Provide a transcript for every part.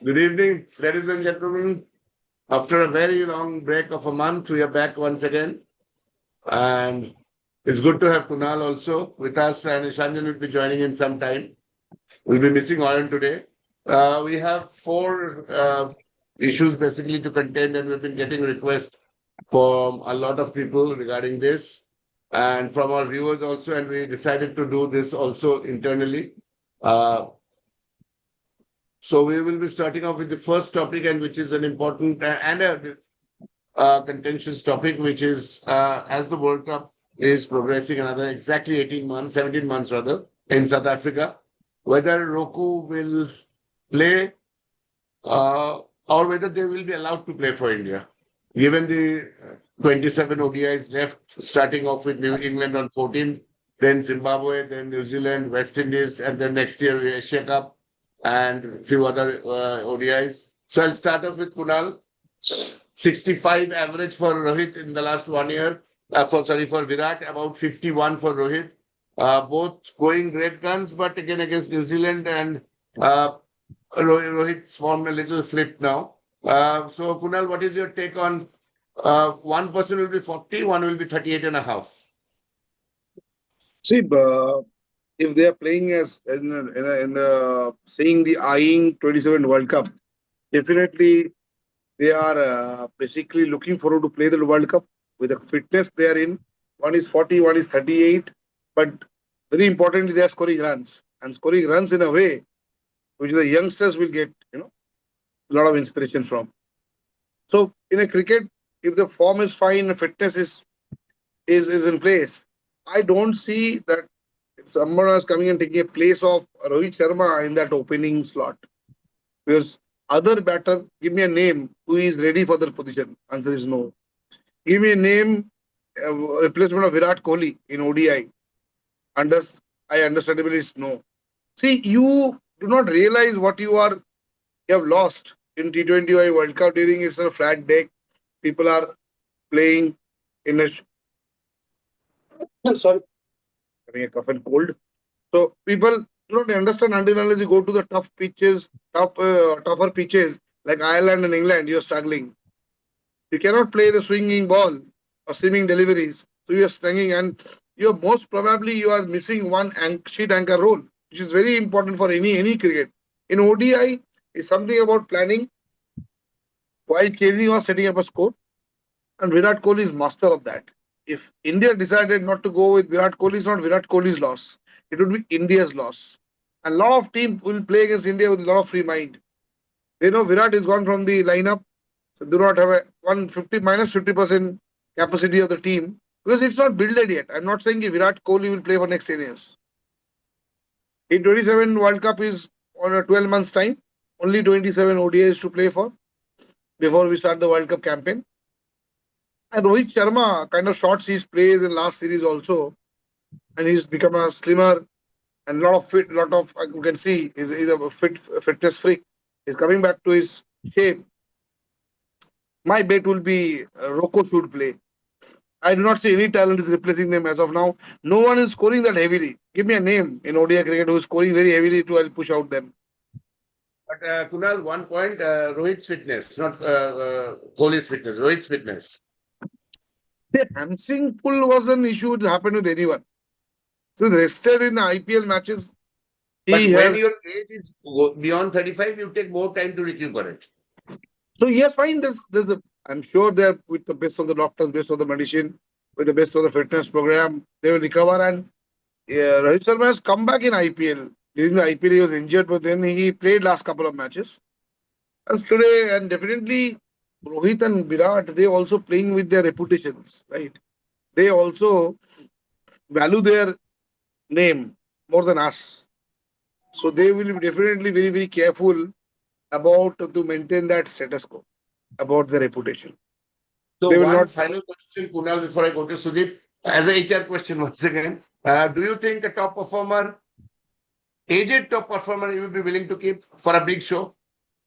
Good evening, ladies and gentlemen. After a very long break of a month, we are back once again. And it's good to have Kunal also with us, and Ishanjan will be joining in some time. We'll be missing Ayan today. We have four issues basically to contend, and we've been getting requests from a lot of people regarding this and from our viewers also. And we decided to do this also internally. Uh, so we will be starting off with the first topic, and which is an important and a contentious topic, which is as the World Cup is progressing another exactly 18 months, 17 months rather, in South Africa, whether ROKO will play or whether they will be allowed to play for India. Given the 27 ODIs left, starting off with New England on 14th, then Zimbabwe, then New Zealand, West Indies, and then next year Asia Cup and a few other ODIs. So I'll start off with Kunal. 65 average for Rohit in the last 1 year. For Virat, about 51 for Rohit. Both going great guns, but again against New Zealand, and Rohit's formed a little flip now. So Kunal, what is your take on one person will be 40, one will be 38 and a half? See, if they are playing as seeing the eyeing 27 World Cup, definitely they are basically looking forward to play the World Cup with the fitness they are in. One is 40, one is 38, but very importantly, they are scoring runs and scoring runs in a way which the youngsters will get, a lot of inspiration from. So in a cricket, if the form is fine, fitness is in place, I don't see that someone is coming and taking a place of Rohit Sharma in that opening slot. Because other batter, give me a name who is ready for the position. Answer is no. Give me a name, replacement of Virat Kohli in ODI. I understandably it's no. See, you do not realize what you have lost in T20 World Cup during it's a flat deck. People are playing in a sorry, having a cough and cold. So people do not understand unless you go to the tough pitches, tougher pitches like Ireland and England, you're struggling. You cannot play the swinging ball or seaming deliveries. So you're struggling, and you're most probably you are missing one sheet anchor role, which is very important for any cricket. In ODI, it's something about planning while chasing or setting up a score. And Virat Kohli is master of that. If India decided not to go with Virat Kohli, it's not Virat Kohli's loss. It would be India's loss. And a lot of teams will play against India with a lot of free mind. They know Virat is gone from the lineup, so do not have a 150 minus 50% capacity of the team because it's not built yet. I'm not saying Virat Kohli will play for next 10 years. In 27 World Cup is on a 12 months time. Only 27 ODIs to play for before we start the World Cup campaign. And Rohit Sharma kind of shots his plays in last series also, and he's become a slimmer and a lot of you can see he's a fitness freak. He's coming back to his shape. My bet will be ROKO should play. I do not see any talent is replacing them as of now. No one is scoring that heavily. Give me a name in ODI cricket who is scoring very heavily to help push out them. But Kunal, one point, Rohit's fitness, not Kohli's fitness, Rohit's fitness. The hamstring pull was an issue that happened with anyone. So he's rested in the IPL matches. But when your age is beyond 35, you take more time to recuperate. So yes, fine. I'm sure they're with the best of the doctors, best of the medicine, with the best of the fitness program, they will recover. And Rohit Sharma has come back in IPL. During the IPL, he was injured, but then he played last couple of matches. As today, and definitely Rohit and Virat, they also playing with their reputations, right? They also value their name more than us. So they will be definitely very, very careful about to maintain that status quo, about their reputation. So one final question, Kunal, before I go to Sudeep, as a HR question once again, do you think a top performer, aged top performer, you will be willing to keep for a big show?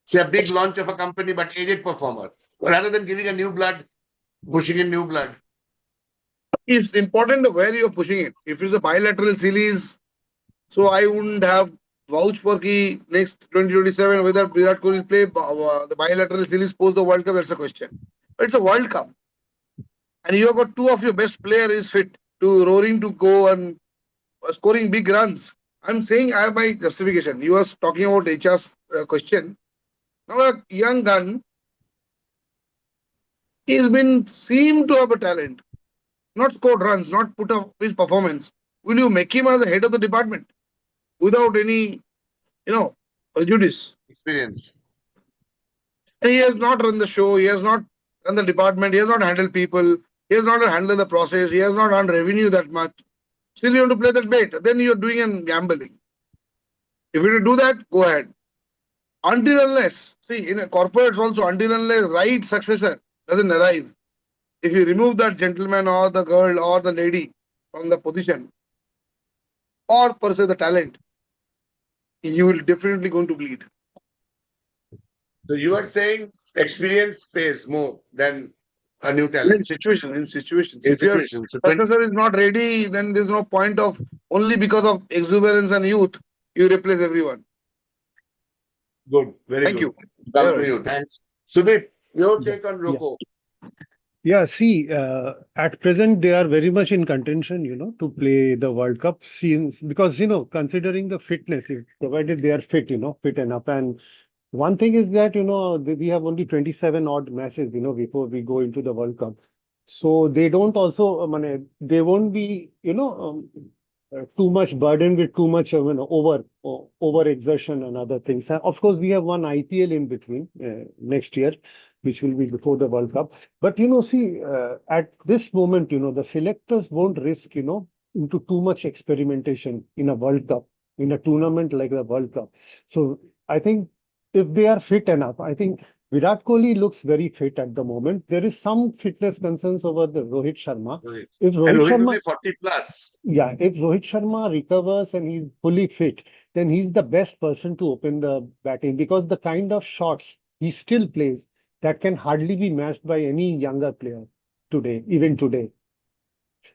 Say a big launch of a company, but aged performer, rather than giving a new blood, pushing in new blood? It's important where you're pushing it. If it's a bilateral series, so I wouldn't have vouch for ki next 2027 whether Virat Kohli will play the bilateral series post the World Cup. That's a question. But it's a World Cup, and you have got two of your best players is fit to roaring to go and scoring big runs. I'm saying I have my justification. You are talking about HR's question. Now a young gun, he's been seemed to have a talent, not scored runs, not put up his performance. Will you make him as the head of the department without any, prejudice? Experience. And he has not run the show. He has not run the department. He has not handled people. He has not handled the process. He has not earned revenue that much. Still, you want to play that bait. Then you're doing a gambling. If you do that, go ahead. Until unless, see, in a corporates also, until unless right successor doesn't arrive, if you remove that gentleman or the girl or the lady from the position, or per se the talent, you will definitely going to bleed. So you are saying experience pays more than a new talent. In situations. In If your situations. So 20, successor is not ready, then there's no point of only because of exuberance and youth, you replace everyone. good. Very Thank good. you. Come Yeah, to right. you. Thanks. Sudeep, your Yeah, take on yeah. ROKO. Yeah, see, at present they are very much in contention, to play the World Cup. Since because considering the fitness, provided they are fit, fit enough. And one thing is that we have only 27 odd matches, before we go into the World Cup. So they don't also, they won't be, too much burdened with too much of over exertion and other things. And of course, we have one IPL in between next year, which will be before the World Cup. But see, at this moment, the selectors won't risk, into too much experimentation in a World Cup, in a tournament like the World Cup. So I think if they are fit enough, I think Virat Kohli looks very fit at the moment. There is some fitness concerns over the Rohit Sharma. Rohit. If And Rohit Rohit will Sharma, be 40 plus. yeah, if Rohit Sharma recovers and he's fully fit, then he's the best person to open the batting because the kind of shots he still plays that can hardly be matched by any younger player today, even today.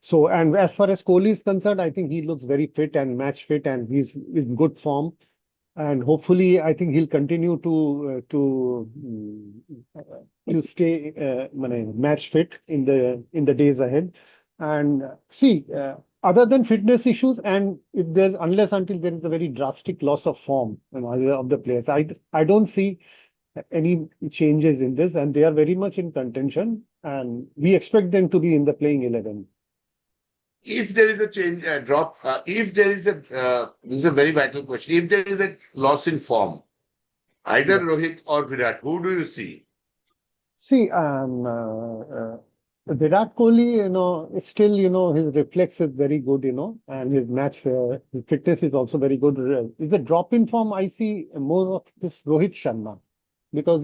So, and as far as Kohli is concerned, I think he looks very fit and match fit, and he's in good form. And hopefully, I think he'll continue to stay match fit in the days ahead. And see, other than fitness issues, and if there's unless until there is a very drastic loss of form, of the players, I don't see any changes in this, and they are very much in contention, and we expect them to be in the playing 11. If there is a change, drop, if there is this is a very vital question. If there is a loss in form, either Yeah. Rohit or Virat, who do you see? See, Virat Kohli, it's still, his reflex is very good, and his fitness is also very good. Is a drop in form, I see more of this Rohit Sharma because,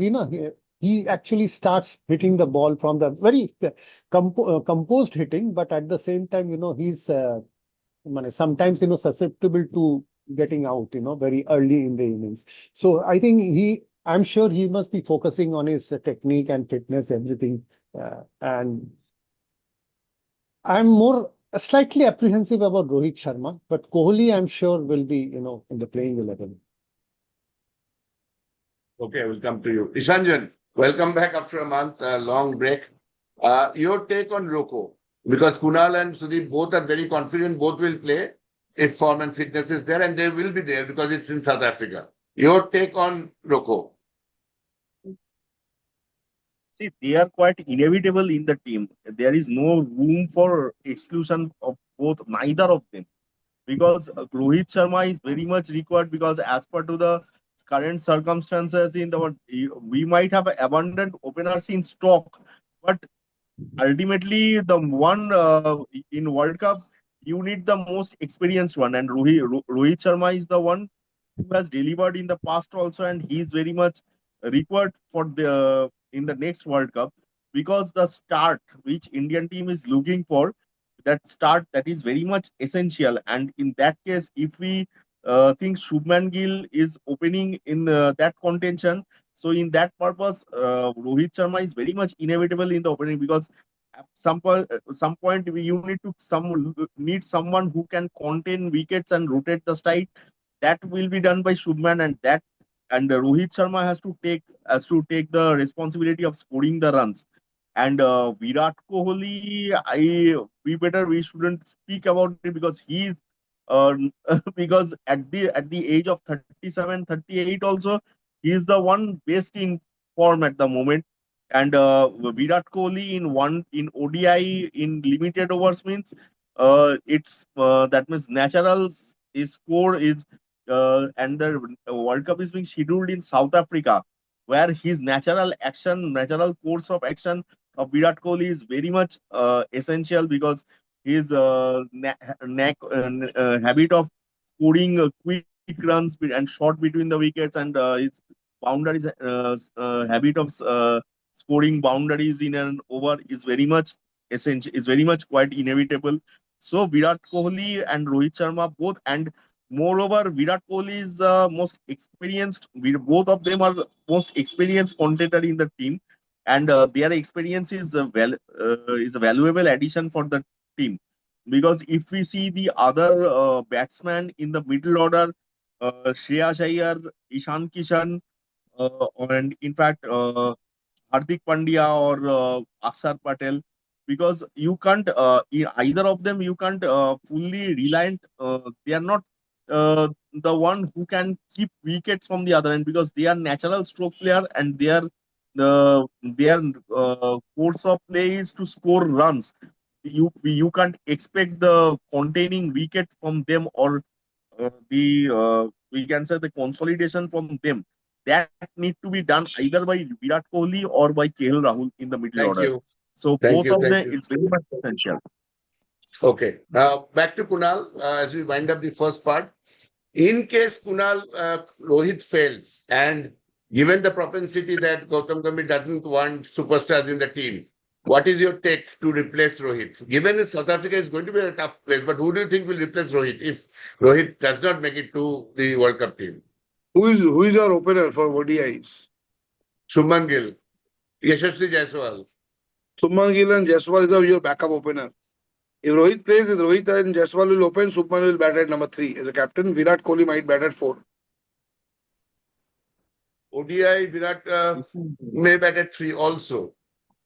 he actually starts hitting the ball from the very composed hitting, but at the same time, he's sometimes, susceptible to getting out, very early in the innings. So I think I'm sure he must be focusing on his technique and fitness, everything. And I'm more slightly apprehensive about Rohit Sharma, but Kohli, I'm sure, will be, in the playing 11. Okay, I will come to you. Ishanjan, welcome back after a month, long break. Your take on ROKO, because Kunal and Sudeep both are very confident, both will play if form and fitness is there, and they will be there because it's in South Africa. Your take on ROKO. See, they are quite inevitable in the team. There is no room for exclusion of both, neither of them, because Rohit Sharma is very much required because as per to the current circumstances in the we might have abundant openers in stock, but ultimately the one in World Cup you need the most experienced one, and Rohit Sharma is the one who has delivered in the past also, and he is very much required for the in the next World Cup because the start which Indian team is looking for, that start that is very much essential. And in that case, if we think Shubman Gill is opening in that contention, so in that purpose, Rohit Sharma is very much inevitable in the opening because at some point you need someone who can contain wickets and rotate the side that will be done by Shubman, and Rohit Sharma has to take the responsibility of scoring the runs. And Virat Kohli, we shouldn't speak about it because he's because at the age of 37, 38 also, he's the one best in form at the moment. And Virat Kohli in ODI in limited overs means it's that means natural his score is and the World Cup is being scheduled in South Africa, where his natural course of action of Virat Kohli is very much essential because his habit of scoring quick runs and shot between the wickets, and his boundaries habit of scoring boundaries in an over is very much essential, is very much quite inevitable. So Virat Kohli and Rohit Sharma both, and moreover Virat Kohli is most experienced. Both of them are most experienced contender in the team, and their experience is a valuable addition for the team. Because if we see the other batsmen in the middle order, Shreyas Iyer, Ishan Kishan, and in fact Hardik Pandya or Akshar Patel, because you can't in either of them you can't fully reliant. They are not the one who can keep wickets from the other end, because they are natural stroke player, and their course of play is to score runs. You can't expect the containing wicket from them, or the we can say the consolidation from them. That need to be done either by Virat Kohli or by KL Rahul in the middle Thank order. you. So Thank both you. of Thank them, you. it's very much essential. Okay. Now back to Kunal as we wind up the first part. In case Kunal Rohit fails, and given the propensity that Gautam Gambhir doesn't want superstars in the team, what is your take to replace Rohit? Given that South Africa is going to be a tough place, but who do you think will replace Rohit if Rohit does not make it to the World Cup team? Who is your opener for ODIs? Shubman Gill, Yashasvi Jaiswal. Shubman Gill and Jaiswal is your backup opener. If Rohit plays, if Rohit and Jaiswal will open, Shubman will bat at number 3 as a captain. Virat Kohli might bat at 4. ODI, Virat may bat at 3 also.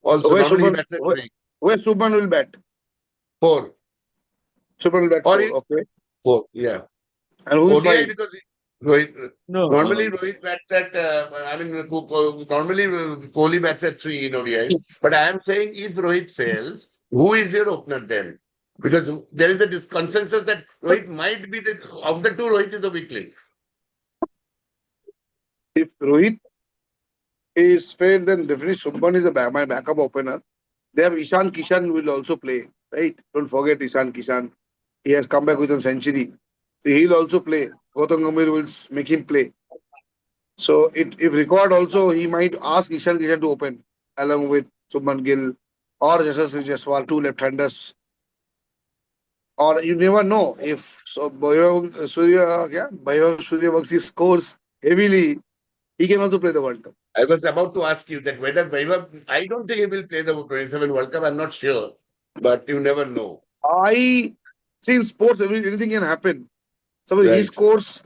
So Normally he bats at 3. where Shubman will bat? 4. Shubman will bat Or 4. Okay. 4, yeah. And who is ODI 5? because Rohit, No, normally Rohit bats at, normally Kohli bats at 3 in ODIs. But I am saying if Rohit fails, who is your opener then? Because there is a consensus that Rohit might be of the two, Rohit is a weak link. If Rohit is failed, then definitely Shubman is my backup opener. They have Ishan Kishan will also play, right? Don't forget Ishan Kishan. He has come back with a century. So he'll also play. Gautam Gambhir will make him play. So if required also, he might ask Ishan Kishan to open along with Shubman Gill or Yashasvi Jaiswal, 2 left-handers. Or you never know if Vaibhav Suryavanshi scores heavily, he can also play the World Cup. I was about to ask you that whether Vaibhav, I don't think he will play the 27 World Cup. I'm not sure, but you never know. I see in sports, anything can happen. Suppose he scores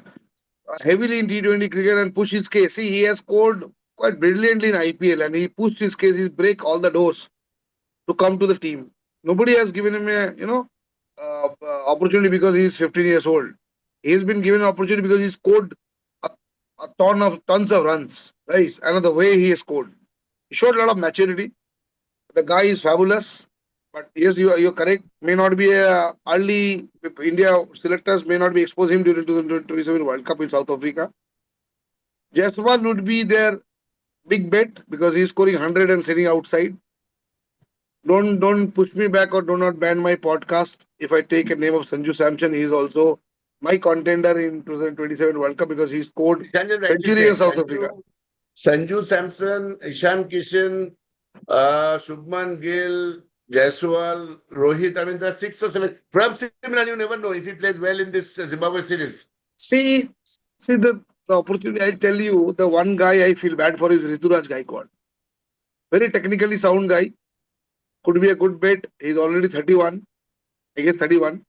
heavily in T20 cricket and push his case. See, he has scored quite brilliantly in IPL and he pushed his case. He break all the doors to come to the team. Nobody has given him a opportunity because he is 15 years old. He has been given an opportunity because he scored tons of runs, right? And the way he has scored, he showed a lot of maturity. The guy is fabulous. But yes, you're correct. May not be early. India selectors may not be exposed him during the 2027 World Cup in South Africa. Jaiswal would be their big bet because he's scoring 100 and sitting outside. Don't push me back or do not ban my podcast. If I take a name of Sanju Samson, he is also my contender in 2027 World Cup because he scored century in South Africa. Sanju Samson, Ishan Kishan, Shubman Gill, Jaiswal, Rohit. I mean, there are 6 or 7. Perhaps Simran, you never know if he plays well in this Zimbabwe series. See the opportunity. I'll tell you, the one guy I feel bad for is Rituraj Gaikwad. Very technically sound guy. Could be a good bet. He's already 31. I guess 31.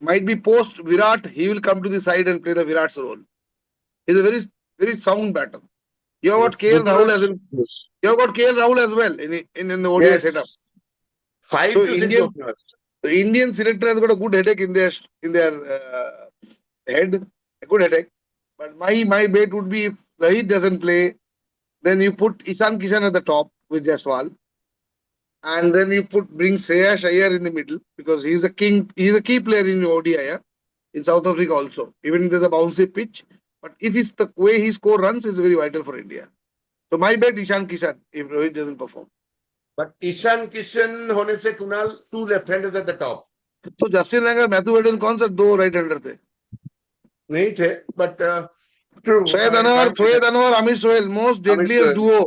might be post Virat, he will come to the side and play the Virat's role. He's a very, very sound batter. You have got Yes, KL Rahul as yes. you have got KL Rahul as well in the ODI setup. Yes. 5 So to 6 Indian openers. the Indian selector has got a good headache in their head, a good headache. But my bet would be if Rohit doesn't play, then you put Ishan Kishan at the top with Jaiswal, and then you bring Shreyas Iyer in the middle because he's a king. He's a key player in ODI, yeah? In South Africa also. Even if there's a bouncy pitch, but if it's the way he score runs is very vital for India. So my bet Ishan Kishan if Rohit doesn't perform. But Ishan Kishan होने से Kunal, 2 left-handers at the top. तो Justin Langer Matthew Whedon कौन सा 2 right hander थे? नहीं थे, but true. Shoaib Anwar, Amir Sohail, most deadliest duo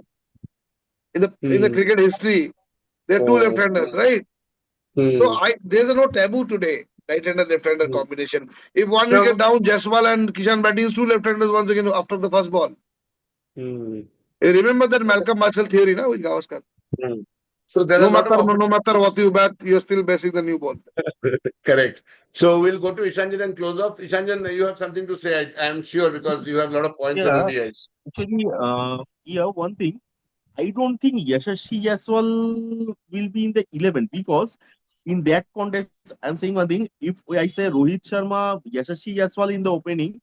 in the cricket history. They're 2 left-handers, right? So there's no taboo today, right-hander left-hander combination. If one wicket down, Jaiswal and Kishan batting is 2 left-handers once again after the first ball. You remember that Malcolm Marshall theory, na, with Gavaskar? So there no are matter what you bat, you're still basing the new ball. Correct. So we'll go to Ishanjan and close off. Ishanjan, you have something to say, I'm sure, because you have a lot of points on ODIs. Actually, one thing. I don't think Yashasvi Jaiswal will be in the 11 because in that context, I'm saying one thing. If I say Rohit Sharma, Yashasvi Jaiswal in the opening,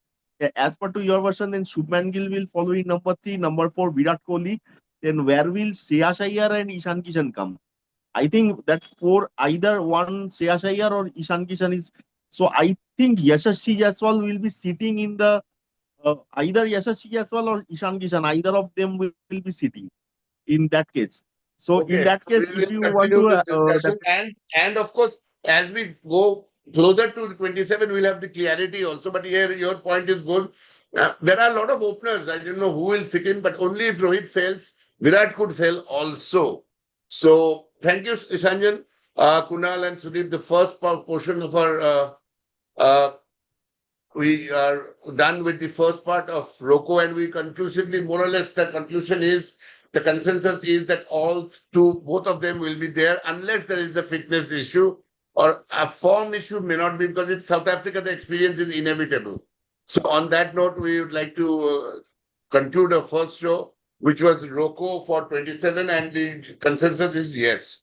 as per to your version, then Shubman Gill will follow in number 3, number 4, Virat Kohli. Then where will Shreyas Iyer and Ishan Kishan come? I think that for either one Shreyas Iyer or Ishan Kishan is. So I think Yashasvi Jaiswal will be sitting in the either Yashasvi Jaiswal or Ishan Kishan. Either of them will be sitting. In that case, so in that case, if you want to this discussion, and of course, as we go closer to 27, we'll have the clarity also. But here, your point is good. There are a lot of openers. I don't know who will fit in, but only if Rohit fails, Virat could fail also. So thank you, Ishanjan, Kunal, and Sudeep. The first portion of our we are done with the first part of ROKO, and we conclusively, more or less, the conclusion is. The consensus is that both of them will be there unless there is a fitness issue or a form issue may not be, because it's South Africa, the experience is inevitable. So on that note, we would like to conclude our first show, which was ROKO for 27, and the consensus is yes.